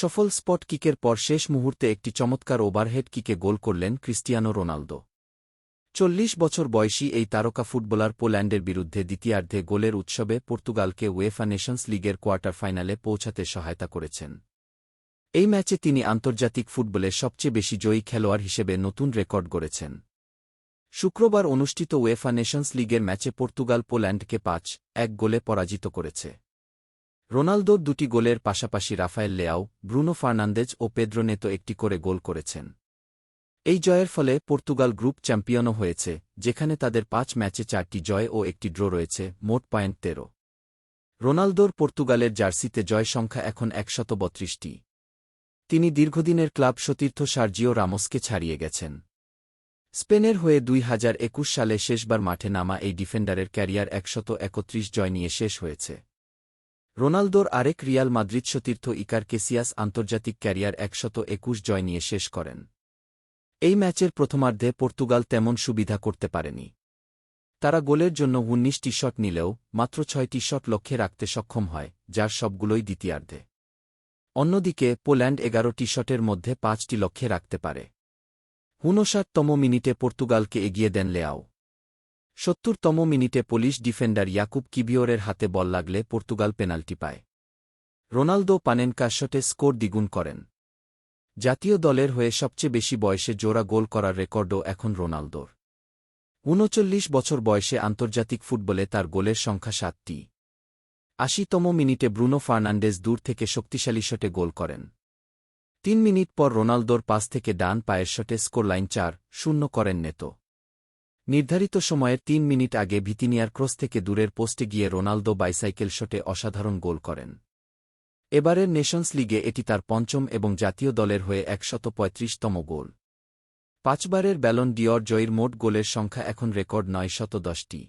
সফল স্পট কিকের পর শেষ মুহূর্তে একটি চমৎকার ওভারহেড কিকে গোল করলেন ক্রিস্টিয়ানো রোনালদো। 40 বছর বয়সী এই তারকা ফুটবলার পোল্যান্ডের বিরুদ্ধে দ্বিতীয়ার্ধে গোলের উৎসবে পর্তুগালকে উয়েফা নেশনস লিগের কোয়ার্টার ফাইনালে পৌঁছাতে সহায়তা করেছেন। এই ম্যাচে তিনি আন্তর্জাতিক ফুটবলে সবচেয়ে বেশি জয়ী খেলোয়াড় হিসেবে নতুন রেকর্ড গড়েছেন। শুক্রবার অনুষ্ঠিত উয়েফা নেশনস লিগের ম্যাচে পর্তুগাল পোল্যান্ডকে 5-1 গোলে পরাজিত করেছে। রোনালদোর দুটি গোলের পাশাপাশি রাফায়েল লেয়াও, ব্রুনো ফার্নান্দেজ ও পেদ্রো নেতো একটি করে গোল করেছেন। এই জয়ের ফলে পর্তুগাল গ্রুপ চ্যাম্পিয়নও হয়েছে, যেখানে তাদের 5 ম্যাচে 4টি জয় ও একটি ড্র রয়েছে, মোট পয়েন্ট 13। রোনালদোর পর্তুগালের জার্সিতে জয় সংখ্যা এখন 132টি। তিনি দীর্ঘদিনের ক্লাব সতীর্থ সার্জিও রামোসকে ছাড়িয়ে গেছেন। স্পেনের হয়ে 2021 সালে শেষবার মাঠে নামা এই ডিফেন্ডারের ক্যারিয়ার 131 জয় নিয়ে শেষ হয়েছে। রোনালদোর আরেক রিয়াল মাদ্রিদ সতীর্থ ইকার কেসিয়াস আন্তর্জাতিক ক্যারিয়ার 121 জয় নিয়ে শেষ করেন। এই ম্যাচের প্রথমার্ধে পর্তুগাল তেমন সুবিধা করতে পারেনি। তারা গোলের জন্য 19টি শট নিলেও মাত্র 6টি শট লক্ষ্যে রাখতে সক্ষম হয়, যার সবগুলোই দ্বিতীয়ার্ধে। অন্যদিকে পোল্যান্ড 11টি শটের মধ্যে 5টি লক্ষ্যে রাখতে পারে। 59তম মিনিটে পর্তুগালকে এগিয়ে দেন লেয়াও। 70তম মিনিটে পোলিশ ডিফেন্ডার ইয়াকুব কিভিওরের হাতে বল লাগলে পর্তুগাল পেনাল্টি পায়। রোনালদো পানেনকার শটে স্কোর দ্বিগুণ করেন। জাতীয় দলের হয়ে সবচেয়ে বেশি বয়সে জোড়া গোল করার রেকর্ডও এখন রোনালদোর। 39 বছর বয়সে আন্তর্জাতিক ফুটবলে তার গোলের সংখ্যা 7টি। 80তম মিনিটে ব্রুনো ফার্নান্ডেজ দূর থেকে শক্তিশালী শটে গোল করেন। 3 মিনিট পর রোনালদোর পাস থেকে ডান পায়ের শটে স্কোরলাইন 4-0 করেন নেতো। নির্ধারিত সময়ের 3 মিনিট আগে ভিতিনিয়ার ক্রস থেকে দূরের পোস্টে গিয়ে রোনালদো বাইসাইকেল শটে অসাধারণ গোল করেন। এবারের নেশনস লিগে এটি তার পঞ্চম এবং জাতীয় দলের হয়ে 135তম গোল। 5বারের ব্যালন ডিওর জয়ীর মোট গোলের সংখ্যা এখন রেকর্ড 910টি।